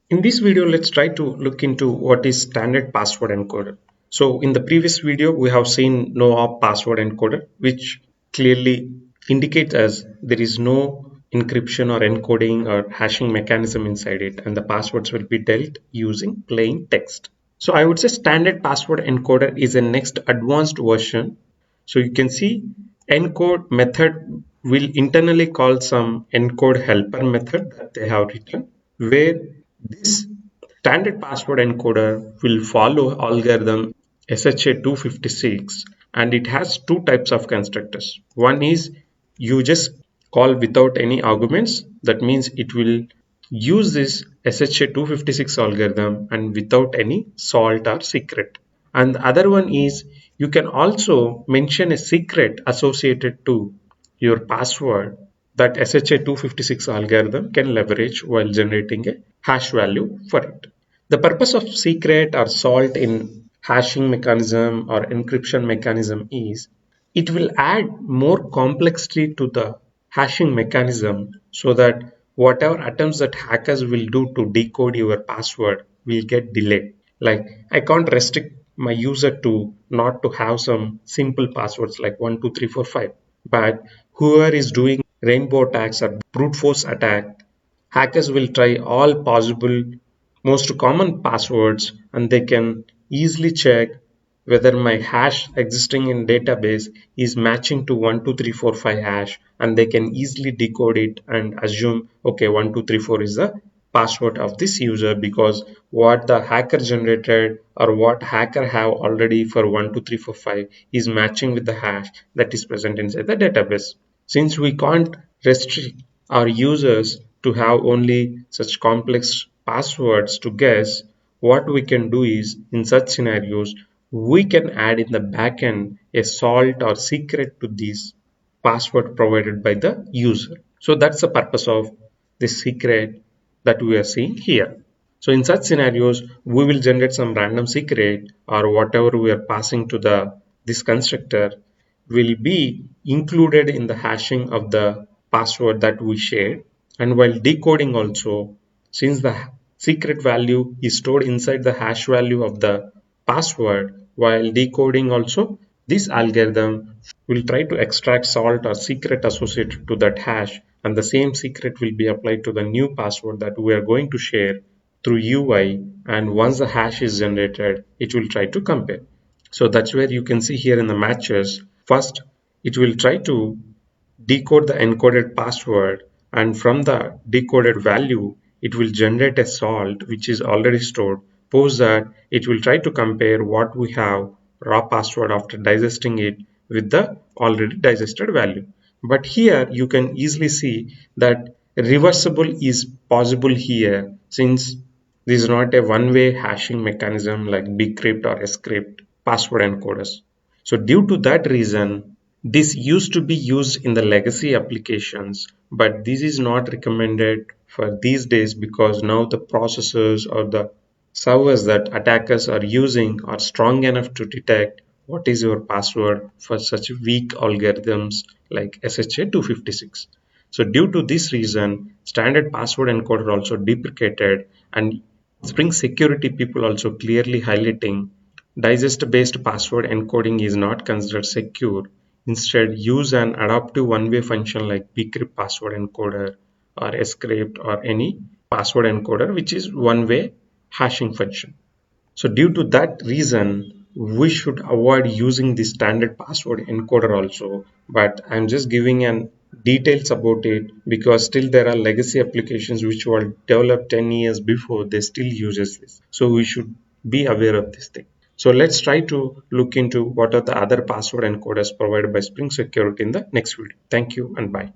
In this video, let's try to look into what is standard password encoder. So in the previous video, we have seen no op password encoder, which clearly indicates as there is no encryption or encoding or hashing mechanism inside it, and the passwords will be dealt using plain text. So I would say standard password encoder is a next advanced version. So you can see encode method will internally call some encode helper method that they have written, where this standard password encoder will follow algorithm SHA-256, and it has two types of constructors. One is you just call without any arguments. That means it will use this SHA-256 algorithm and without any salt or secret. And the other one is you can also mention a secret associated to your password that SHA-256 algorithm can leverage while generating a hash value for it. The purpose of secret or salt in hashing mechanism or encryption mechanism is it will add more complexity to the hashing mechanism so that whatever attempts that hackers will do to decode your password will get delayed. Like I can't restrict my user to not to have some simple passwords like 12345, but whoever is doing rainbow attacks or brute force attack, hackers will try all possible most common passwords, and they can easily check whether my hash existing in database is matching to 12345 hash, and they can easily decode it and assume okay 1234 is the password of this user because what the hacker generated or what hacker have already for 12345 is matching with the hash that is present inside the database. Since we can't restrict our users to have only such complex passwords to guess, what we can do is in such scenarios we can add in the backend a salt or secret to this password provided by the user. So that's the purpose of this secret that we are seeing here. So in such scenarios, we will generate some random secret or whatever we are passing to the this constructor will be included in the hashing of the password that we shared. And while decoding also, since the secret value is stored inside the hash value of the password, while decoding also, this algorithm will try to extract salt or secret associated to that hash, and the same secret will be applied to the new password that we are going to share through UI, and once the hash is generated, it will try to compare. So that's where you can see here in the matches. First, it will try to decode the encoded password, and from the decoded value, it will generate a salt which is already stored. Post that, it will try to compare what we have raw password after digesting it with the already digested value. But here you can easily see that reversible is possible here since this is not a one-way hashing mechanism like bcrypt or scrypt password encoders. So due to that reason, this used to be used in the legacy applications, but this is not recommended for these days because now the processors or the servers that attackers are using are strong enough to detect what is your password for such weak algorithms like SHA-256. So due to this reason, standard password encoder also deprecated, and Spring security people also clearly highlighting digest-based password encoding is not considered secure. Instead, use an adaptive one-way function like bcrypt password encoder or scrypt or any password encoder which is one-way hashing function. So due to that reason, we should avoid using the standard password encoder also. But I'm just giving an details about it because still there are legacy applications which were developed 10 years before they still uses this. So we should be aware of this thing. So let's try to look into what are the other password encoders provided by Spring Security in the next video. Thank you and bye.